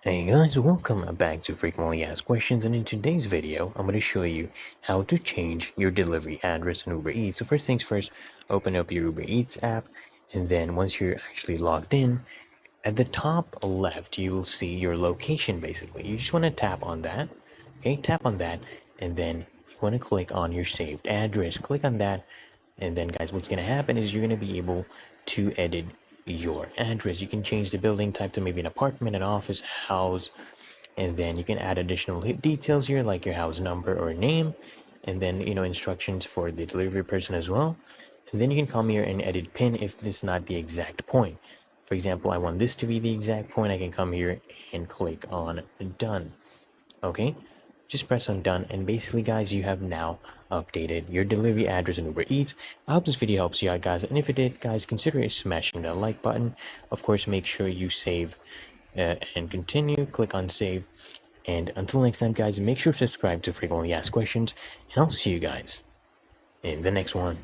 Hey guys, welcome back to Frequently Asked Questions, and in today's video, I'm going to show you how to change your delivery address in Uber Eats. So first things first, open up your Uber Eats app, and then once you're actually logged in, at the top left, you will see your location basically. You just want to tap on that, okay? Tap on that, and then you want to click on your saved address. Click on that, and then guys, what's going to happen is you're going to be able to edit your address. You can change the building type to maybe an apartment, an office, house, and then you can add additional details here like your house number or name, and then instructions for the delivery person as well. And then you can come here and edit pin if this is not the exact point. For example, I want this to be the exact point. I can come here and click on done. Okay, just press on done, and basically guys, you have now updated your delivery address in Uber Eats. I hope this video helps you out guys, and if it did guys, consider smashing that like button. Of course, make sure you save and continue. Click on save, and until next time guys, make sure to subscribe to Frequently Asked Questions, and I'll see you guys in the next one.